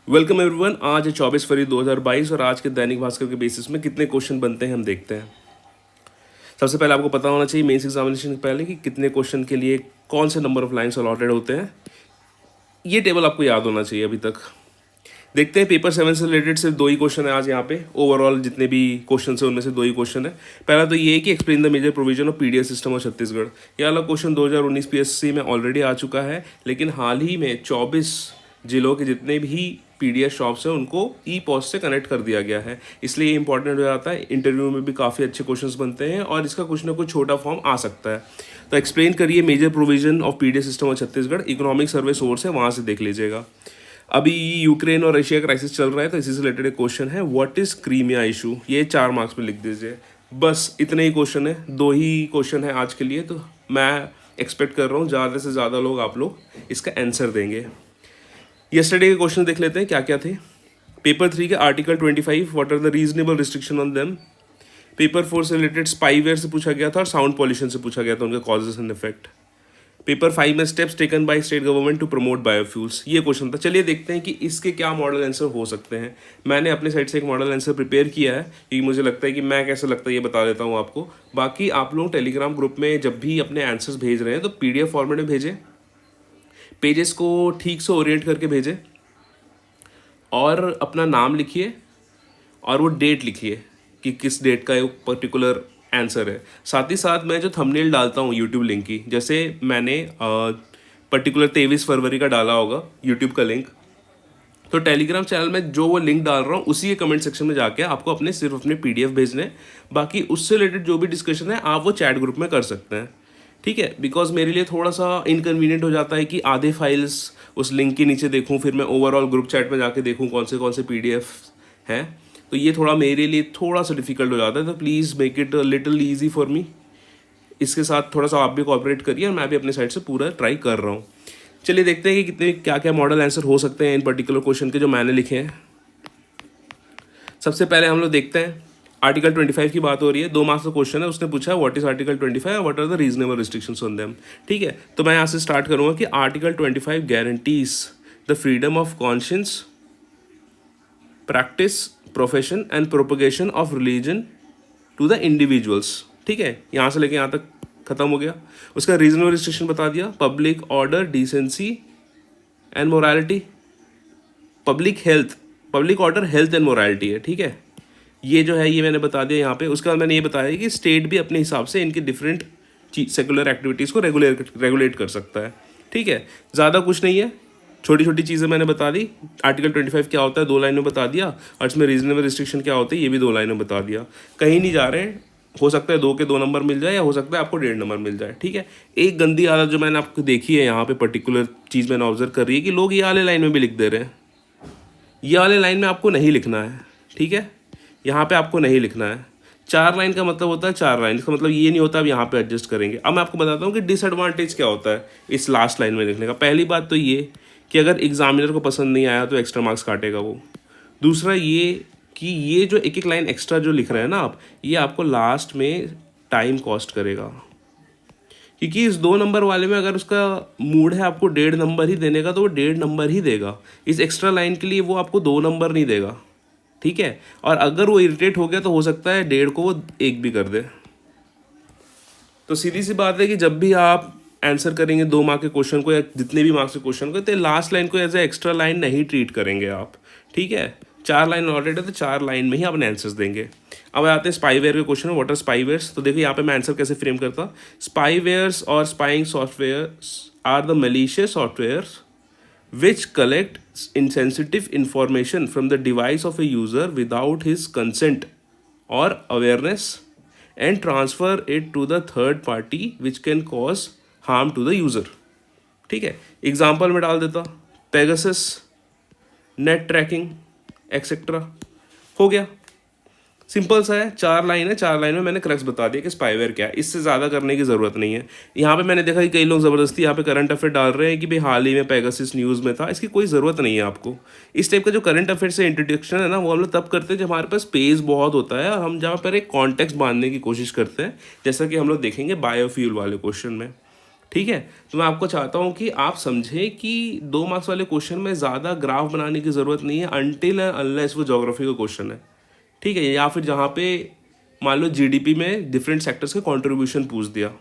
Welcome everyone. आज है 24 फरवरी 2022 और आज के दैनिक भास्कर के बेसिस में कितने क्वेश्चन बनते हैं हम देखते हैं। सबसे पहले आपको पता होना चाहिए मेंस एग्जामिनेशन से पहले कि कितने क्वेश्चन के लिए कौन से नंबर ऑफ लाइंस अलॉटेड होते हैं। ये टेबल आपको याद होना चाहिए अभी तक। देखते हैं पेपर 7 से रिलेटेड सिर्फ दो ही क्वेश्चन है आज यहाँ पे। ओवरऑल जितने भी क्वेश्चन है उनमें से दो ही क्वेश्चन है। पहला तो ये है कि explain the major provision of PDS system of Chhattisgarh. ये वाला क्वेश्चन 2019 पीएससी में ऑलरेडी आ चुका है, लेकिन हाल ही में 24 जिलों के जितने भी पीडीएस शॉप्स हैं उनको ई पॉस से कनेक्ट कर दिया गया है, इसलिए ये इंपॉर्टेंट हो जाता है। इंटरव्यू में भी काफ़ी अच्छे क्वेश्चंस बनते हैं और इसका कुछ ना कुछ छोटा फॉर्म आ सकता है। तो एक्सप्लेन करिए major provision of PDS system of Chhattisgarh. Economic survey source है, वहाँ से देख लीजिएगा। अभी यूक्रेन और रशिया क्राइसिस चल रहा है तो इसी से रिलेटेड एक क्वेश्चन है, व्हाट इज क्रीमिया इशू। ये 4 मार्क्स में लिख दीजिए। बस इतने ही क्वेश्चन है, दो ही क्वेश्चन है आज के लिए। तो मैं एक्सपेक्ट कर रहा हूँ ज़्यादा से ज़्यादा लोग आप लोग इसका आंसर देंगे। यस्टरडे के क्वेश्चन देख लेते हैं क्या क्या थे। पेपर 3 के article 25, what are the reasonable restriction on them. Paper 4 से रिलेटेड स्पाईवेयर से पूछा गया था और साउंड पॉल्यूशन से पूछा गया था, उनके कॉजेज एंड इफेक्ट। पेपर 5 में steps taken by state government to promote biofuels, ये क्वेश्चन था। चलिए देखते हैं कि इसके क्या मॉडल आंसर हो सकते हैं। मैंने अपने साइड से एक मॉडल आंसर प्रिपेयर किया है क्योंकि मुझे लगता है कि मैं कैसा लगता है ये बता देता हूँ आपको। बाकी आप लोग टेलीग्राम ग्रुप में जब भी अपने आंसर्स भेज रहे हैं तो पीडीएफ फॉर्मेट में भेजें, पेजेस को ठीक से ओरिएंट करके भेजें और अपना नाम लिखिए और वो डेट लिखिए कि किस डेट का एक पर्टिकुलर आंसर है। साथ ही साथ मैं जो थंबनेल डालता हूँ यूट्यूब लिंक की, जैसे मैंने पर्टिकुलर 23 फरवरी का डाला होगा यूट्यूब का लिंक, तो टेलीग्राम चैनल में जो वो लिंक डाल रहा हूँ उसी के कमेंट सेक्शन में जाके आपको सिर्फ अपने पीडीएफ भेजने हैं। बाकी उससे रिलेटेड जो भी डिस्कशन है आप वो चैट ग्रुप में कर सकते हैं, ठीक है। बिकॉज मेरे लिए थोड़ा सा इनकन्वीनियंट हो जाता है कि आधे फाइल्स उस लिंक के नीचे देखूँ, फिर मैं ओवरऑल ग्रुप चैट में जाके देखूँ कौन से पीडीएफ हैं। तो ये थोड़ा मेरे लिए थोड़ा सा डिफिकल्ट हो जाता है। तो please make it little easy for me. इसके साथ थोड़ा सा आप भी कोऑपरेट करिए और मैं भी अपने साइड से पूरा ट्राई कर रहा हूँ। चलिए देखते हैं कि कितने क्या क्या मॉडल आंसर हो सकते हैं इन पर्टिकुलर क्वेश्चन के जो मैंने लिखे हैं। सबसे पहले हम लोग देखते हैं आर्टिकल 25 की बात हो रही है। 2 मार्क्स का क्वेश्चन है, उसने पूछा what is article 25, what are the reasonable restrictions on them. ठीक है, तो मैं यहाँ से स्टार्ट करूँगा कि article 25 guarantees the freedom of conscience, practice, profession and propagation of religion to the individuals. ठीक है, यहाँ से लेके यहाँ तक खत्म हो गया। उसका रीजनेबल रिस्ट्रिक्शन बता दिया, public order, decency and morality, public health, public order, health and morality है। ठीक है, ये जो है ये मैंने बता दिया यहाँ पे। उसके बाद मैंने ये बताया कि स्टेट भी अपने हिसाब से इनकी डिफरेंट सेकुलर एक्टिविटीज़ को रेगुलेट कर सकता है। ठीक है, ज़्यादा कुछ नहीं है, छोटी छोटी चीज़ें मैंने बता दी। आर्टिकल 25 क्या होता है 2 लाइन में बता दिया, और इसमें रीजनेबल रिस्ट्रिक्शन क्या होता है ये भी 2 लाइन में बता दिया। कहीं नहीं जा रहे हैं, हो सकता है 2 के 2 नंबर मिल जाए या हो सकता है आपको 1.5 नंबर मिल जाए। ठीक है, एक गंदी आदत जो मैंने आपको देखी है यहाँ पे पर्टिकुलर चीज़ मैंने ऑब्जर्व कर रही है कि लोग ये वाले लाइन में भी लिख दे रहे हैं। ये वाले लाइन में आपको नहीं लिखना है, ठीक है, यहाँ पे आपको नहीं लिखना है। 4 लाइन का मतलब होता है 4 लाइन, इसका मतलब ये नहीं होता अब यहाँ पे एडजस्ट करेंगे। अब मैं आपको बताता हूँ कि डिसएडवांटेज क्या होता है इस लास्ट लाइन में लिखने का। पहली बात तो ये कि अगर एग्जामिनर को पसंद नहीं आया तो एक्स्ट्रा मार्क्स काटेगा वो। दूसरा ये कि ये जो एक एक लाइन एक्स्ट्रा जो लिख रहे हैं ना आप, ये आपको लास्ट में टाइम कॉस्ट करेगा, क्योंकि इस 2 नंबर वाले में अगर उसका मूड है आपको 1.5 नंबर ही देने का तो वो 1.5 नंबर ही देगा। इस एक्स्ट्रा लाइन के लिए वो आपको 2 नंबर नहीं देगा, ठीक है। और अगर वो इरिटेट हो गया तो हो सकता है 1.5 को वो 1 भी कर दे। तो सीधी सी बात है कि जब भी आप आंसर करेंगे 2 मार्क के क्वेश्चन को या जितने भी मार्क्स के क्वेश्चन को, तो लास्ट लाइन को एज ए एक्स्ट्रा लाइन नहीं ट्रीट करेंगे आप, ठीक है। 4 लाइन ऑलरेडी है तो 4 लाइन में ही अपने आंसर्स देंगे। अब आते हैं स्पाईवेयर के क्वेश्चन, व्हाट आर स्पाईवेयर्स। तो देखिए यहाँ पे मैं आंसर कैसे फ्रेम करता। स्पाईवेयर्स और spying software are the malicious softwares which collect insensitive information from the device of a user without his consent or awareness and transfer it to the third party which can cause harm to the user। ठीक है, example में डाल देता, Pegasus, net trekking etcetera. हो गया, simple सा है, 4 line है, 4 लाइन में मैंने क्रक्स बता दिया कि स्पाईवेयर क्या है। इससे ज़्यादा करने की ज़रूरत नहीं है। यहाँ पे मैंने देखा कि कई लोग ज़बरदस्ती यहाँ पे करंट अफेयर डाल रहे हैं कि भाई हाल ही में पेगासस न्यूज़ में था। इसकी कोई ज़रूरत नहीं है आपको। इस टाइप का जो करंट अफेयर से इंट्रोडक्शन है ना, वो हम लोग तब करते हैं जब हमारे पास स्पेस बहुत होता है और हम जहाँ पर एक कॉन्टेक्स्ट बांधने की कोशिश करते हैं, जैसा कि हम लोग देखेंगे बायोफ्यूल वाले क्वेश्चन में। ठीक है। तो मैं आपको चाहता हूँ कि आप समझें कि 2 मार्क्स वाले क्वेश्चन में ज़्यादा ग्राफ बनाने की ज़रूरत नहीं है अनटिल एंड अनलेस वो ज्योग्राफी का क्वेश्चन है, ठीक है, या फिर जहाँ पे मान लो जीडीपी में डिफरेंट सेक्टर्स के कंट्रीब्यूशन पूछ दिया,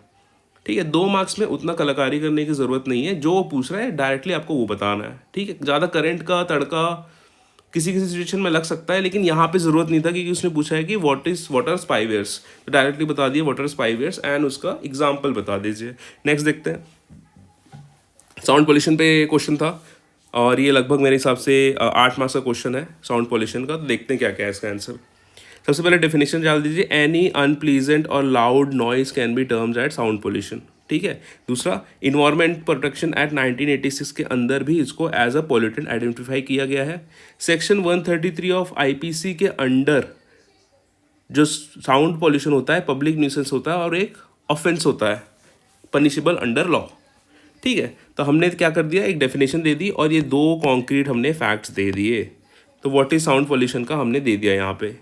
ठीक है। 2 मार्क्स में उतना कलाकारी करने की ज़रूरत नहीं है, जो वो पूछ रहा है डायरेक्टली आपको वो बताना है, ठीक है। ज़्यादा करंट का तड़का किसी किसी सिचुएशन में लग सकता है, लेकिन यहाँ पे ज़रूरत नहीं था क्योंकि उसने पूछा है कि व्हाट आर स्पाईवेयर्स, तो डायरेक्टली बता दिए व्हाट आर स्पाईवेयर्स एंड उसका एग्जाम्पल बता दीजिए। नेक्स्ट देखते हैं, साउंड पोल्यूशन पे क्वेश्चन था और ये लगभग मेरे हिसाब से 8 मार्क्स का क्वेश्चन है साउंड पोल्यूशन का। तो देखते हैं क्या क्या है इसका आंसर। सबसे पहले डेफिनेशन डाल दीजिए, एनी अनप्लीजेंट और loud noise can be terms at sound pollution, ठीक है। दूसरा, इन्वायरमेंट प्रोटेक्शन एक्ट 1986 के अंदर भी इसको एज अ पॉल्यूटेंट आइडेंटिफाई किया गया है। सेक्शन 133 ऑफ आईपीसी के अंडर जो साउंड पॉल्यूशन होता है पब्लिक न्यूसेंस होता है और एक ऑफेंस होता है पनिशेबल अंडर लॉ, ठीक है। तो हमने क्या कर दिया, एक डेफिनेशन दे दी और ये 2 कॉन्क्रीट हमने फैक्ट्स दे दिए। तो व्हाट इज साउंड पॉल्यूशन का हमने दे दिया यहाँ पे,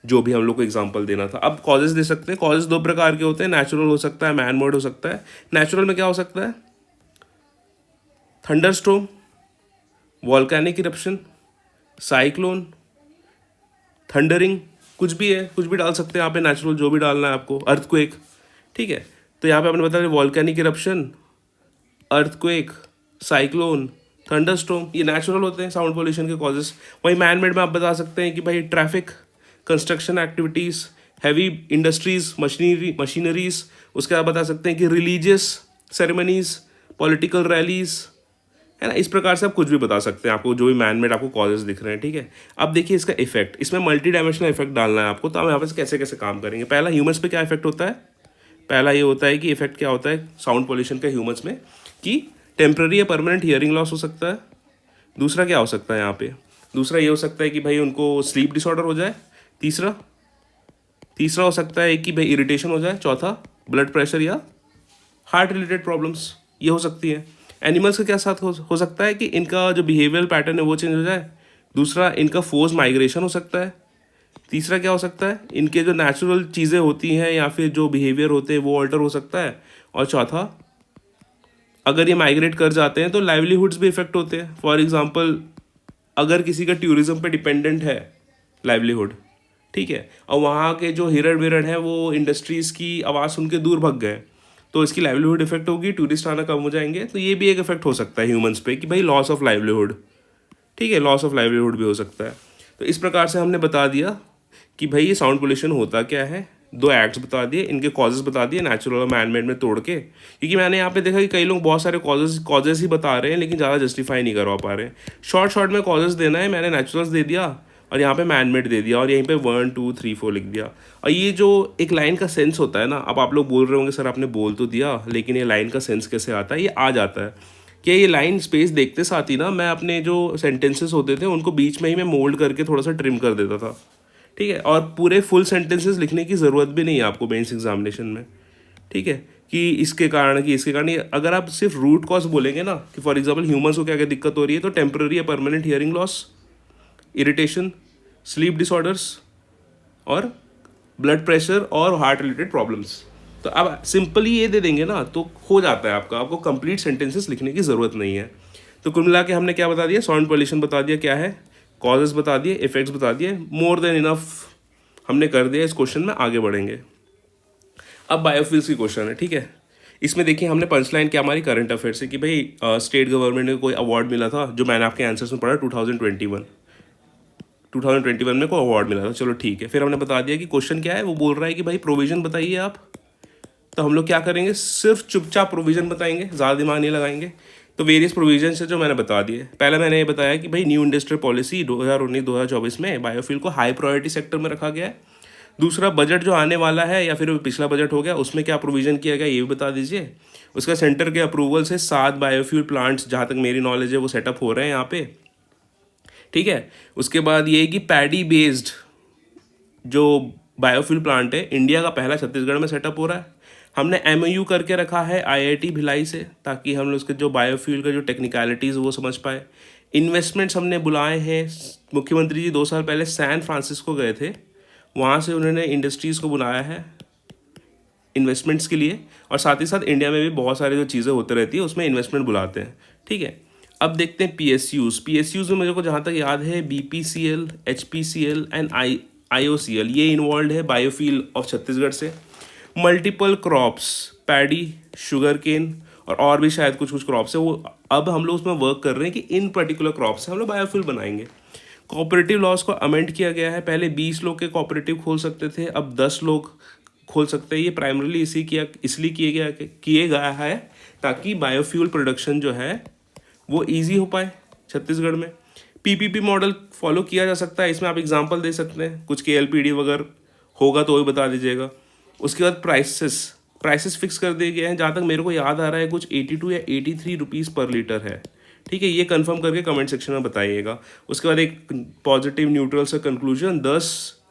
जो भी हम लोग को एग्जांपल देना था। अब कॉजेज दे सकते हैं, कॉजेज 2 प्रकार के होते हैं, नेचुरल हो सकता है, मैन मेड हो सकता है। नेचुरल में क्या हो सकता है, thunderstorm, volcanic eruption, cyclone, thundering, कुछ भी है, कुछ भी डाल सकते हैं यहाँ पे, नेचुरल जो भी डालना है आपको, अर्थक्वेक, ठीक है। तो यहाँ पे आपने बताया volcanic eruption, earthquake, cyclone, thunderstorm, ये नेचुरल होते हैं साउंड पोल्यूशन के कॉजेस। वहीं मैन मेड में आप बता सकते हैं कि भाई traffic, construction activities, heavy industries, machineries. उसके बाद बता सकते हैं कि रिलीजियस सेरेमनीज, पॉलिटिकल रैलीज, है ना। इस प्रकार से आप कुछ भी बता सकते हैं, आपको जो भी मैन मेड आपको कॉजेज दिख रहे हैं, ठीक है। अब देखिए इसका इफेक्ट, इसमें मल्टी डायमेंशनल इफेक्ट डालना है आपको। तो हम यहाँ पे कैसे कैसे काम करेंगे। पहला, ह्यूमन्स पे क्या इफेक्ट होता है। पहला ये होता है कि इफेक्ट क्या होता है साउंड पोल्यूशन का ह्यूमन्स में, कि टेम्प्रेरी या परमानेंट हियरिंग लॉस हो सकता है। दूसरा क्या हो सकता है यहाँ पे, दूसरा ये हो सकता है कि भाई उनको स्लीप डिसऑर्डर हो जाए। तीसरा तीसरा हो सकता है कि भाई इरिटेशन हो जाए। चौथा, ब्लड प्रेशर या हार्ट रिलेटेड प्रॉब्लम्स ये हो सकती है। एनिमल्स के क्या साथ हो सकता है कि इनका जो बिहेवियरल पैटर्न है वो चेंज हो जाए। दूसरा, इनका फोर्स माइग्रेशन हो सकता है। तीसरा क्या हो सकता है, इनके जो नेचुरल चीज़ें होती हैं या फिर जो बिहेवियर होते हैं वो ऑल्टर हो सकता है। और चौथा, अगर ये माइग्रेट कर जाते हैं तो लाइवलीहुड्स भी इफेक्ट होते हैं। फॉर एग्जांपल, अगर किसी का टूरिज्म पे डिपेंडेंट है लाइवलीहुड, ठीक है, और वहाँ के जो हिरन विरन है वो इंडस्ट्रीज़ की आवाज़ सुन के दूर भग गए, तो इसकी लाइवलीहुड इफेक्ट होगी, टूरिस्ट आना कम हो जाएंगे। तो ये भी एक इफेक्ट हो सकता है ह्यूमंस पे कि भाई लॉस ऑफ लाइवलीहुड, ठीक है, लॉस ऑफ लाइवलीहुड भी हो सकता है। तो इस प्रकार से हमने बता दिया कि भाई ये साउंड पोल्यूशन होता क्या है। 2 एक्ट्स बता दिए, इनके कॉजेज बता दिए, नेचुरल और मैन मेड में तोड़ के। क्योंकि मैंने यहाँ पे देखा कि कई लोग बहुत सारे कॉजेज ही बता रहे हैं लेकिन ज़्यादा जस्टिफाई नहीं करवा पा रहे हैं। शॉर्ट में कॉजेज देना है, मैंने नेचुरल्स दे दिया और यहाँ पे मैन मेड दे दिया और यहीं पे 1 2 3 4 लिख दिया। और ये जो एक लाइन का सेंस होता है ना, अब आप लोग बोल रहे होंगे सर आपने बोल तो दिया लेकिन ये लाइन का सेंस कैसे आता है। ये आ जाता है कि ये लाइन स्पेस देखते साथ ही ना मैं अपने जो सेंटेंसेस होते थे उनको बीच में ही मैं मोल्ड करके थोड़ा सा ट्रिम कर देता था, ठीक है। और पूरे फुल सेंटेंसेस लिखने की ज़रूरत भी नहीं है आपको मेंस एग्जामिनेशन में, ठीक है, कि इसके कारण कि इसके कारण। अगर आप सिर्फ रूट कॉज बोलेंगे ना कि फॉर एग्जांपल ह्यूमंस को क्या क्या दिक्कत हो रही है, तो टेम्पररी या permanent hearing loss, irritation, sleep disorders और ब्लड प्रेशर और हार्ट रिलेटेड प्रॉब्लम्स। तो अब सिंपली ये दे देंगे ना तो हो जाता है आपका, आपको कंप्लीट सेंटेंसेस लिखने की ज़रूरत नहीं है। तो कुल मिला के हमने क्या बता दिया, साउंड पोल्यूशन बता दिया क्या है, कॉजेज बता दिए, इफेक्ट्स बता दिए, मोर देन इनफ हमने कर दिया। इस क्वेश्चन में आगे बढ़ेंगे। अब बायोफ्यूल्स की क्वेश्चन है, ठीक है। इसमें देखिए हमने पंच लाइन क्या हमारी करंट अफेयर से कि भाई स्टेट गवर्नमेंट ने कोई अवार्ड मिला था, जो मैंने आपके आंसर्स में पढ़ा 2021 में कोई अवार्ड मिला था, चलो ठीक है। फिर हमने बता दिया कि क्वेश्चन क्या है, वो बोल रहा है कि भाई प्रोविजन बताइए आप। तो हम लोग क्या करेंगे, सिर्फ चुपचाप प्रोविजन बताएंगे, ज़्यादा दिमाग नहीं लगाएंगे। तो वेरियस प्रोविजन है जो मैंने बता दिए। पहला मैंने ये बताया कि भाई न्यू इंडस्ट्रियल पॉलिसी 2019-2024 में बायोफ्यूल को हाई प्रायोरिटी सेक्टर में रखा गया है। दूसरा, बजट जो आने वाला है या फिर पिछला बजट हो गया उसमें क्या प्रोविज़न किया गया ये भी बता दीजिए। उसका सेंटर के अप्रूवल से 7 बायोफ्यूल प्लांट्स जहाँ तक मेरी नॉलेज है वो सेटअप हो रहे हैं यहाँ पे, ठीक है। उसके बाद ये कि पैडी बेस्ड जो बायोफ्यूल प्लांट है इंडिया का पहला छत्तीसगढ़ में सेटअप हो रहा है। हमने MOU करके रखा है IIT भिलाई से, ताकि हम लोग उसके जो बायोफ्यूल का जो टेक्निकलिटीज़ वो समझ पाए। इन्वेस्टमेंट्स हमने बुलाए हैं, मुख्यमंत्री जी 2 साल पहले सैन फ्रांसिस्को गए थे, वहाँ से उन्होंने इंडस्ट्रीज़ को बुलाया है, इन्वेस्टमेंट्स के लिए, और साथ ही साथ इंडिया में भी बहुत सारी जो चीज़ें होती रहती है उसमें इन्वेस्टमेंट बुलाते हैं। ठीक है, अब देखते हैं पीएसयूज़ में मेरे को जहाँ तक याद है बीपीसीएल, एचपीसीएल एंड आईओसीएल ये इन्वॉल्व है बायोफ्यूल ऑफ छत्तीसगढ़ से। Multiple crops, paddy, sugarcane और भी शायद कुछ कुछ क्रॉप्स है, वो अब हम लोग उसमें वर्क कर रहे हैं कि इन पर्टिकुलर क्रॉप्स से हम लोग बायोफ्यूल बनाएंगे। कोऑपरेटिव लॉज को अमेंड किया गया है, पहले 20 लोग के कोऑपरेटिव खोल सकते थे, अब 10 लोग खोल सकते हैं। ये प्राइमरली इसलिए किए गया है ताकि बायोफ्यूल प्रोडक्शन जो है वो इजी हो पाए छत्तीसगढ़ में। पीपीपी मॉडल फॉलो किया जा सकता है, इसमें आप एग्जांपल दे सकते हैं, कुछ KLPD वगैरह होगा तो वही बता दीजिएगा। उसके बाद प्राइसेस फिक्स कर दिए गए हैं, जहाँ तक मेरे को याद आ रहा है कुछ 82 या 83 रुपीज़ पर लीटर है। ठीक है, ये कंफर्म करके कमेंट सेक्शन में बताइएगा। उसके बाद एक पॉजिटिव न्यूट्रल सा conclusion, this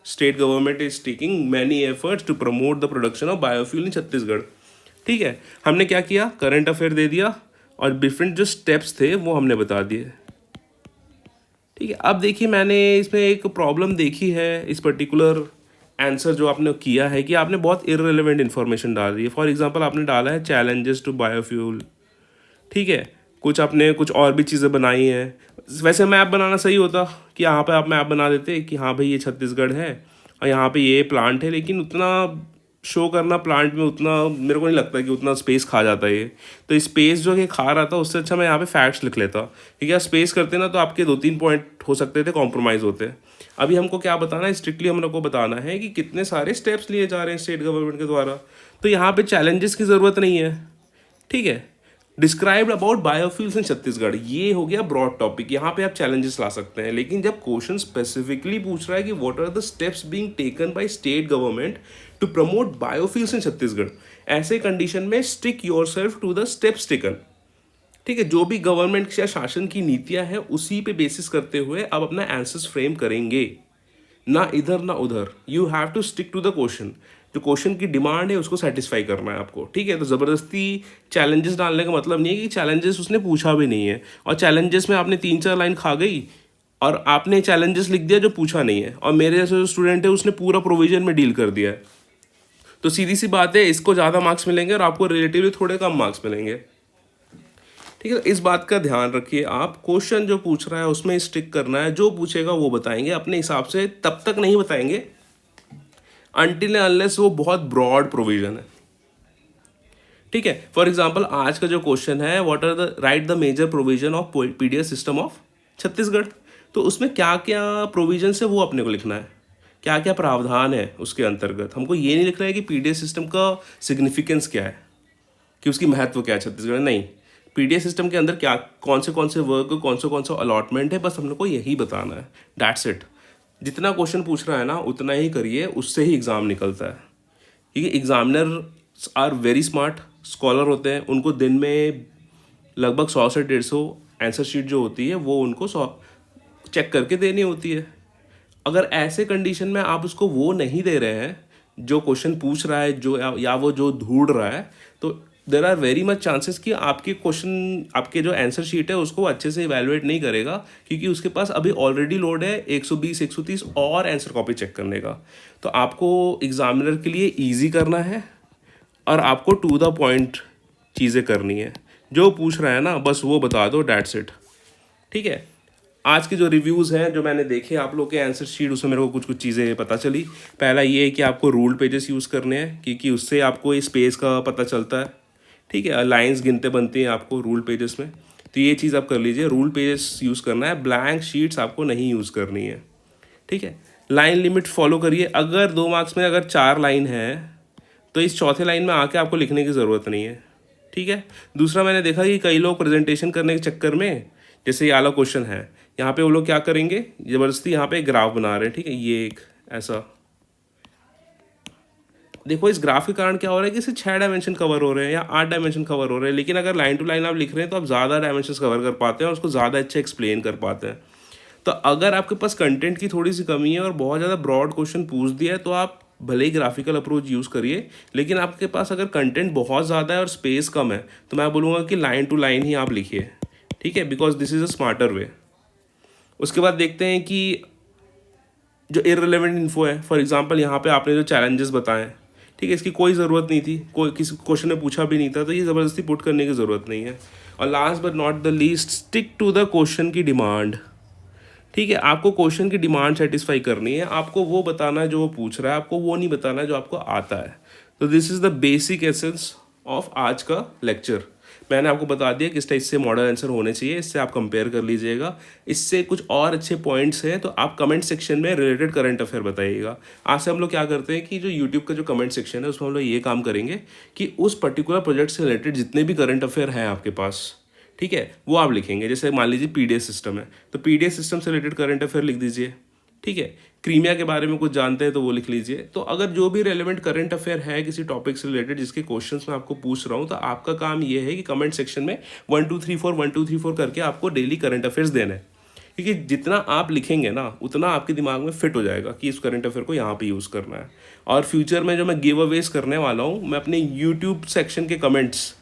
state government is taking many efforts to promote the production of biofuel in Chhattisgarh. ठीक है, हमने क्या किया, करंट अफेयर दे दिया और डिफरेंट जो स्टेप्स थे वो हमने बता दिए। ठीक है, अब देखिए मैंने इसमें एक प्रॉब्लम देखी है, इस पर्टिकुलर आंसर जो आपने किया है कि आपने बहुत इररिलेवेंट इन्फॉर्मेशन डाल दी है। फॉर एग्जांपल आपने डाला है चैलेंजेस टू बायोफ्यूल। ठीक है, कुछ आपने कुछ और भी चीज़ें बनाई हैं। वैसे मैप बनाना सही होता कि यहाँ पे आप मैप बना देते कि हाँ भाई ये छत्तीसगढ़ है और यहाँ पे ये प्लांट है, लेकिन उतना शो करना प्लांट में उतना मेरे को नहीं लगता कि उतना स्पेस खा जाता है ये। तो स्पेस जो कि खा रहा था उससे अच्छा मैं यहाँ पे फैक्ट्स लिख लेता, क्योंकि आप स्पेस करते ना तो आपके 2-3 पॉइंट हो सकते थे कॉम्प्रोमाइज़ होते। अभी हमको क्या बताना है, स्ट्रिक्टली हम लोग को बताना है कि कितने सारे स्टेप्स लिए जा रहे हैं स्टेट गवर्नमेंट के द्वारा। तो यहाँ पे चैलेंजेस की ज़रूरत नहीं है। ठीक है, described about biofuels in Chhattisgarh, ये हो गया ब्रॉड टॉपिक, यहाँ पे आप चैलेंजेस ला सकते हैं। लेकिन जब क्वेश्चन स्पेसिफिकली पूछ रहा है कि what are the steps being taken by state government to promote biofuels in Chhattisgarh, ऐसे कंडीशन में stick yourself to the steps taken. ठीक है, जो भी गवर्नमेंट या शासन की नीतियां हैं उसी पे बेसिस करते हुए आप अपना आंसर्स फ्रेम करेंगे, ना इधर ना उधर। You have to stick to the question, जो क्वेश्चन की डिमांड है उसको सेटिस्फाई करना है आपको। ठीक है, तो ज़बरदस्ती चैलेंजेस डालने का मतलब नहीं है कि चैलेंजेस उसने पूछा भी नहीं है और चैलेंजेस में आपने 3-4 लाइन खा गई और आपने चैलेंजेस लिख दिया जो पूछा नहीं है, और मेरे जैसे जो स्टूडेंट है उसने पूरा प्रोविजन में डील कर दिया है। तो सीधी सी बात है, इसको ज़्यादा मार्क्स मिलेंगे और आपको रिलेटिवली थोड़े कम मार्क्स मिलेंगे। ठीक है, इस बात का ध्यान रखिए, आप क्वेश्चन जो पूछ रहा है उसमें स्टिक करना है, जो पूछेगा वो बताएंगे अपने हिसाब से, तब तक नहीं बताएंगे अनटिल अनलेस वो बहुत ब्रॉड प्रोविजन है। ठीक है, फॉर एग्जांपल आज का जो क्वेश्चन है, what are the right the major provision of PDS system of Chhattisgarh, तो उसमें क्या क्या प्रोविजन है वो अपने को लिखना है, क्या क्या प्रावधान है उसके अंतर्गत। हमको ये नहीं लिखना है कि पीडीएस सिस्टम का सिग्निफिकेंस क्या है, कि उसकी महत्व क्या है छत्तीसगढ़ में, नहीं। पीडीएस सिस्टम के अंदर क्या कौन से वर्क, कौन सा अलॉटमेंट है, बस हम लोग को यही बताना है, दैट्स इट। जितना क्वेश्चन पूछ रहा है ना उतना ही करिए, उससे ही एग्ज़ाम निकलता है। क्योंकि examiner are very smart scholar होते हैं, उनको दिन में लगभग 100 से 150 आंसर शीट जो होती है वो उनको 100 चेक करके देनी होती है। अगर ऐसे कंडीशन में आप उसको वो नहीं दे रहे हैं जो क्वेश्चन पूछ रहा है, जो या वो जो ढूंढ रहा है, तो there are very much chances कि आपके क्वेश्चन, आपके जो आंसर शीट है उसको अच्छे से इवेलुएट नहीं करेगा, क्योंकि उसके पास अभी ऑलरेडी लोड है 120-130 और आंसर कॉपी चेक करने का। तो आपको एग्जामिनर के लिए इजी करना है और आपको टू द पॉइंट चीज़ें करनी है, जो पूछ रहा है ना बस वो बता दो, दैट्स इट। ठीक है, आज के जो रिव्यूज़ हैं जो मैंने देखे आप लोग के आंसर शीट, उसमें मेरे को कुछ कुछ चीज़ें पता चली। पहला ये है कि आपको रूल्ड पेजेस यूज़ करने हैं, क्योंकि उससे आपको स्पेस का पता चलता है। ठीक है, लाइंस गिनते बनती हैं आपको रूल पेजेस में, तो ये चीज़ आप कर लीजिए, रूल पेजेस यूज़ करना है, ब्लैंक शीट्स आपको नहीं यूज़ करनी है। ठीक है, लाइन लिमिट फॉलो करिए, अगर 2 मार्क्स में अगर 4 लाइन है तो इस चौथे लाइन में आके आपको लिखने की ज़रूरत नहीं है। ठीक है, दूसरा मैंने देखा कि कई लोग प्रेजेंटेशन करने के चक्कर में, जैसे ये वाला क्वेश्चन है, यहाँ पे वो लोग क्या करेंगे, ज़बरदस्ती यहाँ पे एक ग्राफ बना रहे हैं। ठीक है, ये एक ऐसा देखो, इस ग्राफ के कारण क्या हो रहा है कि इसे 6 डायमेंशन कवर हो रहे हैं या 8 डायमेंशन कवर हो रहे हैं, लेकिन अगर लाइन टू लाइन आप लिख रहे हैं तो आप ज़्यादा डायमेंशन कवर कर पाते हैं और उसको ज़्यादा अच्छे एक्सप्लेन कर पाते हैं। तो अगर आपके पास कंटेंट की थोड़ी सी कमी है और बहुत ज़्यादा ब्रॉड क्वेश्चन पूछ दिया है, तो आप भले ही ग्राफिकल अप्रोच यूज़ करिए, लेकिन आपके पास अगर कंटेंट बहुत ज़्यादा है और स्पेस कम है तो मैं बोलूँगा कि लाइन टू लाइन ही आप लिखिए। ठीक है, because this is a smarter वे। उसके बाद देखते हैं कि जो इररिलेवेंट इन्फो है, फॉर एग्जांपल यहाँ पे आपने जो चैलेंजेस बताएं, ठीक है, इसकी कोई ज़रूरत नहीं थी, कोई किसी क्वेश्चन में पूछा भी नहीं था, तो ये ज़बरदस्ती पुट करने की ज़रूरत नहीं है। और last but not the least, stick to the question की डिमांड। ठीक है, आपको क्वेश्चन की डिमांड सेटिस्फाई करनी है, आपको वो बताना है जो वो पूछ रहा है, आपको वो नहीं बताना है जो आपको आता है। तो this is the basic essence of आज का लेक्चर। मैंने आपको बता दिया किस टाइप से मॉडल आंसर होने चाहिए, इससे आप कंपेयर कर लीजिएगा। इससे कुछ और अच्छे पॉइंट्स हैं तो आप कमेंट सेक्शन में रिलेटेड करंट अफेयर बताइएगा। आज से हम लोग क्या करते हैं कि जो यूट्यूब का जो कमेंट सेक्शन है उसमें हम लोग ये काम करेंगे कि उस पर्टिकुलर प्रोजेक्ट से रिलेटेड जितने भी करंट अफेयर हैं आपके पास, ठीक है, वो आप लिखेंगे। जैसे मान लीजिए पीडीएस सिस्टम है, तो पीडीएस सिस्टम से रिलेटेड करंट अफेयर लिख दीजिए। ठीक है, क्रीमिया के बारे में कुछ जानते हैं तो वो लिख लीजिए। तो अगर जो भी रेलेवेंट करंट अफेयर है किसी टॉपिक से रिलेटेड जिसके क्वेश्चंस मैं आपको पूछ रहा हूँ, तो आपका काम ये है कि कमेंट सेक्शन में 1 2 3 4 1 2 3 4 करके आपको डेली करंट अफेयर्स देना है। क्योंकि जितना आप लिखेंगे ना उतना आपके दिमाग में फिट हो जाएगा कि इस करंट अफेयर को यहाँ पे यूज़ करना है। और फ्यूचर में जो मैं गिव अवेज करने वाला हूँ, मैं अपने यूट्यूब सेक्शन के कमेंट्स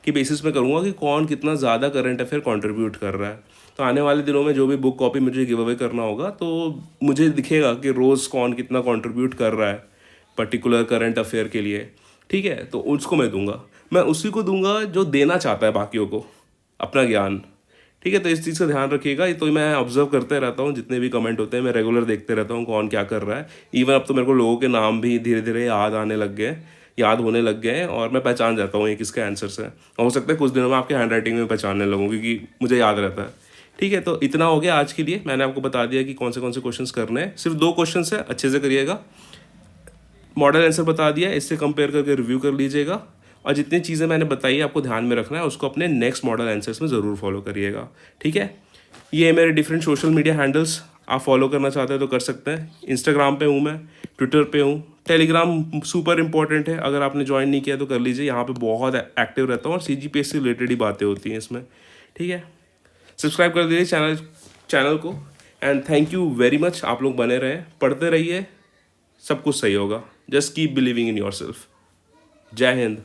की बेसिस में करूँगा कि कौन कितना ज़्यादा करंट अफेयर कंट्रीब्यूट कर रहा है। तो आने वाले दिनों में जो भी बुक कॉपी मुझे गिव अवे करना होगा तो मुझे दिखेगा कि रोज़ कौन कितना कंट्रीब्यूट कर रहा है पर्टिकुलर करंट अफेयर के लिए। ठीक है, तो उसको मैं दूंगा, मैं उसी को दूंगा जो देना चाहता है बाकियों को अपना ज्ञान। ठीक है, तो इस चीज़ का ध्यान रखिएगा। तो मैं ऑब्जर्व करते रहता हूँ, जितने भी कमेंट होते हैं मैं रेगुलर देखते रहता हूँ कौन क्या कर रहा है। इवन अब तो मेरे को लोगों के नाम भी धीरे धीरे याद होने लग गए हैं और मैं पहचान जाता हूँ ये किसके आंसर्स हैं। हो सकता है कुछ दिनों में आपके हैंड राइटिंग में पहचानने लगूँ क्योंकि मुझे याद रहता है। ठीक है, तो इतना हो गया आज के लिए। मैंने आपको बता दिया कि कौन से क्वेश्चंस करने हैं। सिर्फ 2 क्वेश्चंस है, अच्छे से करिएगा। मॉडल आंसर बता दिया, इससे कंपेयर करके रिव्यू कर लीजिएगा। और जितनी चीज़ें मैंने बताई आपको ध्यान में रखना है, उसको अपने नेक्स्ट मॉडल आंसर्स में ज़रूर फॉलो करिएगा। ठीक है, ये मेरे डिफरेंट सोशल मीडिया हैंडल्स, आप फॉलो करना चाहते हैं तो कर सकते हैं। इंस्टाग्राम पे हूँ मैं, ट्विटर पे हूँ, टेलीग्राम सुपर इंपॉर्टेंट है, अगर आपने ज्वाइन नहीं किया तो कर लीजिए। यहाँ पे बहुत एक्टिव रहता हूँ और CGPS से रिलेटेड ही बातें होती हैं इसमें। ठीक है, सब्सक्राइब कर दीजिए चैनल को। And thank you very much. आप लोग बने रहें, पढ़ते रहिए, सब कुछ सही होगा। Just keep believing in your self. जय हिंद।